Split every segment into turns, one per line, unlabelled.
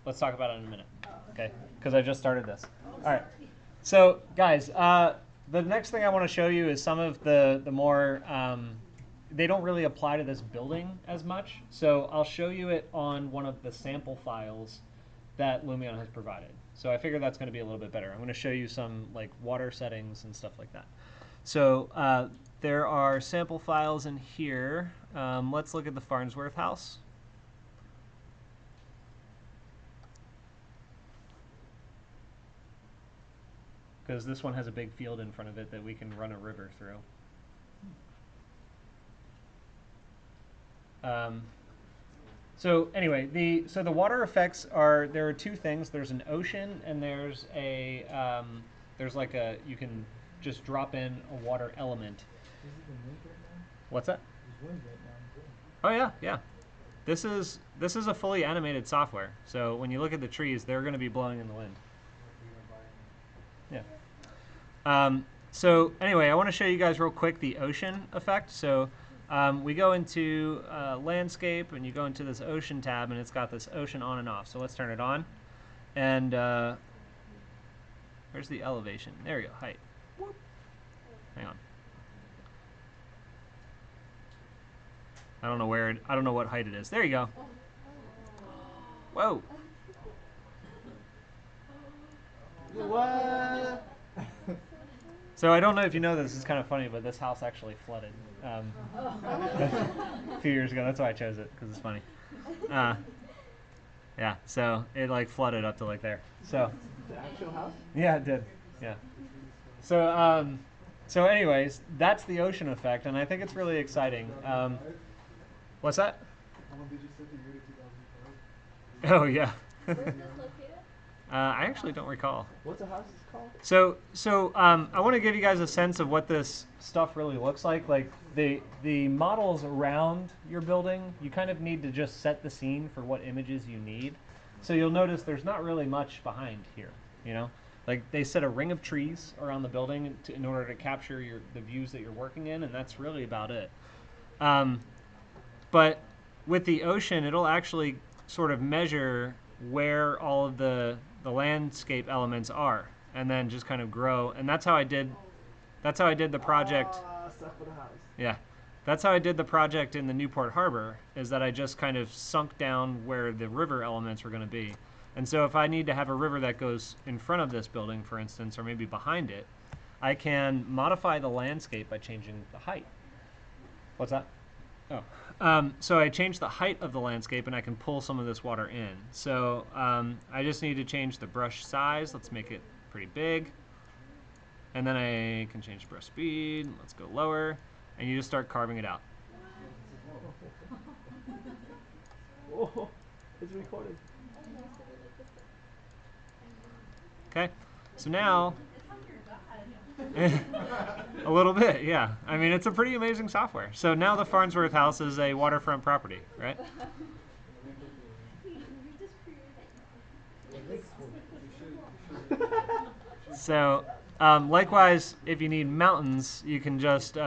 let's talk about it in a minute, okay? Because I just started this. All right. So, guys, the next thing I want to show you is some of the more, they don't really apply to this building as much. So I'll show you it on one of the sample files that Lumion has provided. So I figure that's going to be a little bit better. I'm going to show you some like water settings and stuff like that. So there are sample files in here. Let's look at the Farnsworth house. Because this one has a big field in front of it that we can run a river through. So anyway, the water effects are, there are two things. There's an ocean and there's a there's like a, you can just drop in a water element. What's that? Oh yeah, yeah. This is a fully animated software. So when you look at the trees, they're going to be blowing in the wind. Yeah. So anyway, I want to show you guys real quick the ocean effect. So we go into landscape, and you go into this ocean tab, and it's got this ocean on and off. So let's turn it on. And where's the elevation? There we go, height. Whoop. Hang on. I don't know where it, I don't know what height it is. There you go. Whoa.
What?
So I don't know if you know this is kind of funny, but this house actually flooded a few years ago. That's why I chose it, because it's funny. Yeah, so it like flooded up to like there. So
The actual house?
yeah, it did. Yeah. So so anyways, that's the ocean effect, and I think it's really exciting. What's that?
How long did you set the year to 2005?
Oh yeah.
Where is this located?
I actually don't recall.
What's the house called?
So I want to give you guys a sense of what this stuff really looks like. Like the models around your building, you kind of need to just set the scene for what images you need. So you'll notice there's not really much behind here, you know? Like they set a ring of trees around the building in order to capture the views that you're working in, and that's really about it. But with the ocean, it'll actually sort of measure where all of the landscape elements are, and then just kind of grow. And that's how I did the project.
Stuff for the house.
Yeah, that's how I did the project in the Newport Harbor, is that I just kind of sunk down where the river elements were going to be. And so if I need to have a river that goes in front of this building, for instance, or maybe behind it, I can modify the landscape by changing the height. What's that? Oh. So I changed the height of the landscape, and I can pull some of this water in. So I just need to change the brush size. Let's make it pretty big. And then I can change brush speed. Let's go lower. And you just start carving it out.
Whoa, it's recording.
Okay, so now, a little bit, yeah. I mean, it's a pretty amazing software. So now the Farnsworth house is a waterfront property, right? So likewise, if you need mountains, you can just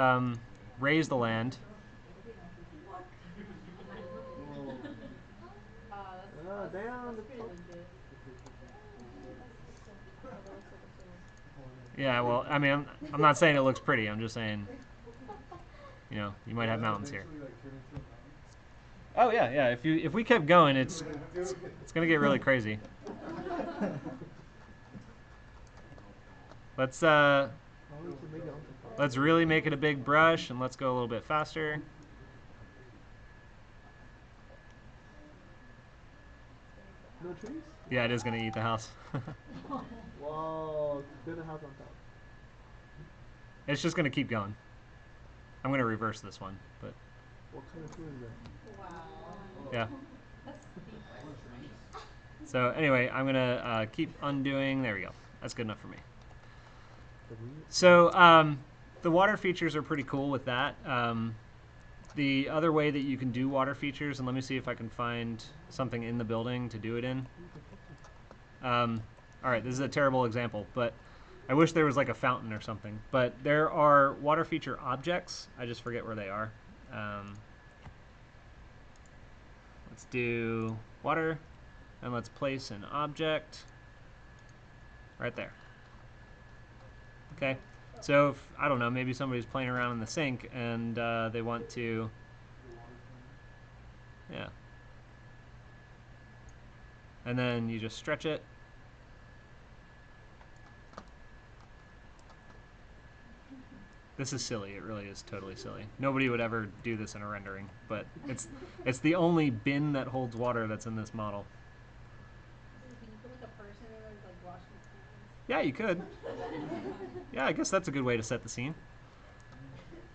raise the land.
Damn.
Yeah, well, I mean, I'm not saying it looks pretty. I'm just saying, you know, you might have mountains here. Oh yeah, yeah. If we kept going, it's gonna get really crazy. Let's really make it a big brush, and let's go a little bit faster.
No trees?
Yeah, it is gonna eat the house.
Whoa, build a house on top.
It's just gonna keep going. I'm gonna reverse this one, but
What kind of tree is that?
Wow.
yeah. So anyway, I'm gonna keep undoing. There we go. That's good enough for me. So the water features are pretty cool with that. The other way that you can do water features, and let me see if I can find something in the building to do it in. All right, this is a terrible example, but I wish there was like a fountain or something. But there are water feature objects. I just forget where they are. Let's do water. And let's place an object right there. Okay, so if, I don't know, maybe somebody's playing around in the sink and they want to, yeah. And then you just stretch it. This is silly. It really is totally silly. Nobody would ever do this in a rendering, but it's the only bin that holds water that's in this model.
Can you put like a person in there to like wash his hands?
Yeah, you could. Yeah, I guess that's a good way to set the scene.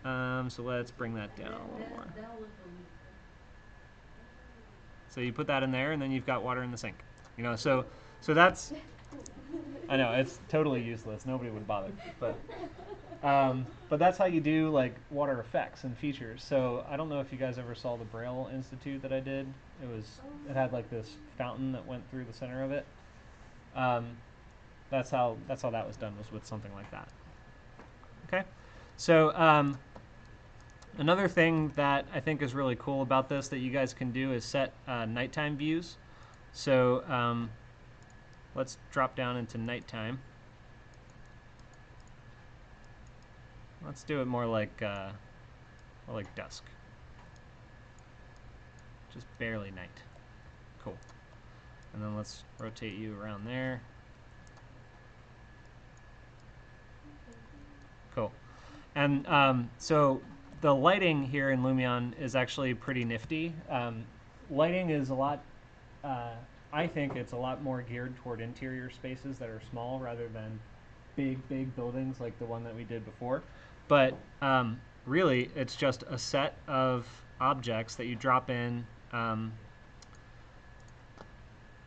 So let's bring that down a little more.
That'll look believable.
So you put that in there, and then you've got water in the sink. You know, so that's. I know it's totally useless. Nobody would bother, but that's how you do like water effects and features. So I don't know if you guys ever saw the Braille Institute that I did. It had like this fountain that went through the center of it. That's how that was done, was with something like that. Okay, so another thing that I think is really cool about this that you guys can do is set nighttime views. So let's drop down into nighttime. Let's do it more like dusk. Just barely night. Cool. And then let's rotate you around there. Cool. And so the lighting here in Lumion is actually pretty nifty. Lighting is a lot, I think it's a lot more geared toward interior spaces that are small rather than big buildings like the one that we did before. But really, it's just a set of objects that you drop in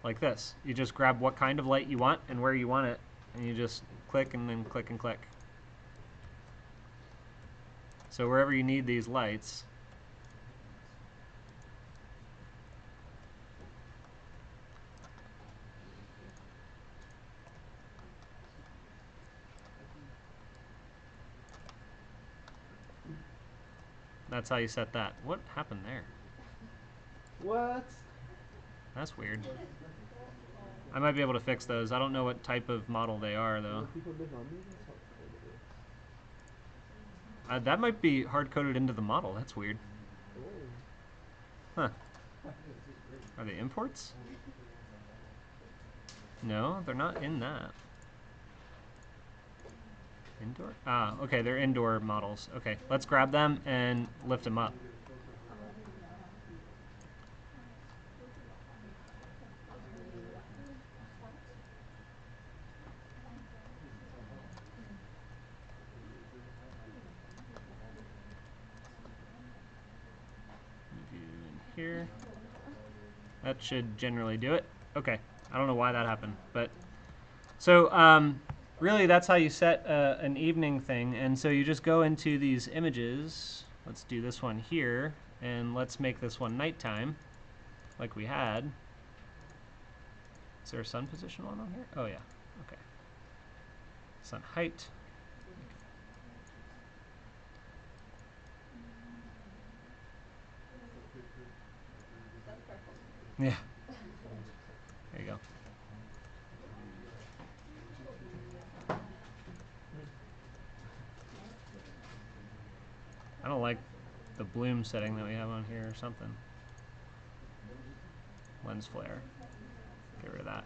like this. You just grab what kind of light you want and where you want it, and you just click and then click and click. So wherever you need these lights, that's how you set that. What happened there?
What?
That's weird. I might be able to fix those. I don't know what type of model they are, though.
People live on me? That's how cool it is.
That might be hard-coded into the model. That's weird.
Oh.
Huh. Are they imports? No, they're not in that. Indoor? Ah, okay, they're indoor models. Okay, let's grab them and lift them up. Move you in here. That should generally do it. Okay, I don't know why that happened, but so really that's how you set an evening thing. And so you just go into these images. Let's do this one here, and let's make this one nighttime, like we had. Is there a sun position one on here? Oh yeah. Okay. Sun height.
That's perfect.
Yeah. There you go. I don't like the bloom setting that we have on here or something. Lens flare. Get rid of that.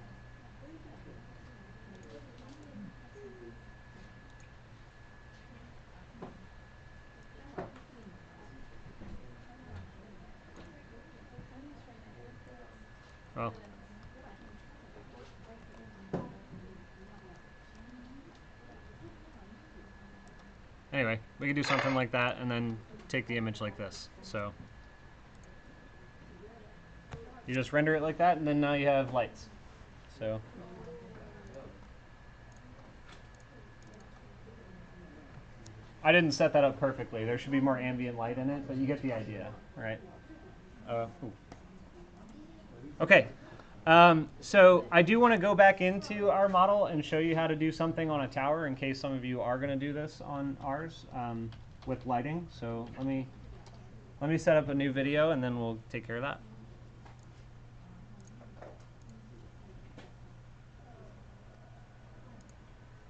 Well, anyway, we can do something like that and then take the image like this. So you just render it like that, and then now you have lights. So I didn't set that up perfectly. There should be more ambient light in it, but you get the idea, right? Okay. So I do want to go back into our model and show you how to do something on a tower in case some of you are going to do this on ours with lighting. So let me set up a new video and then we'll take care of that.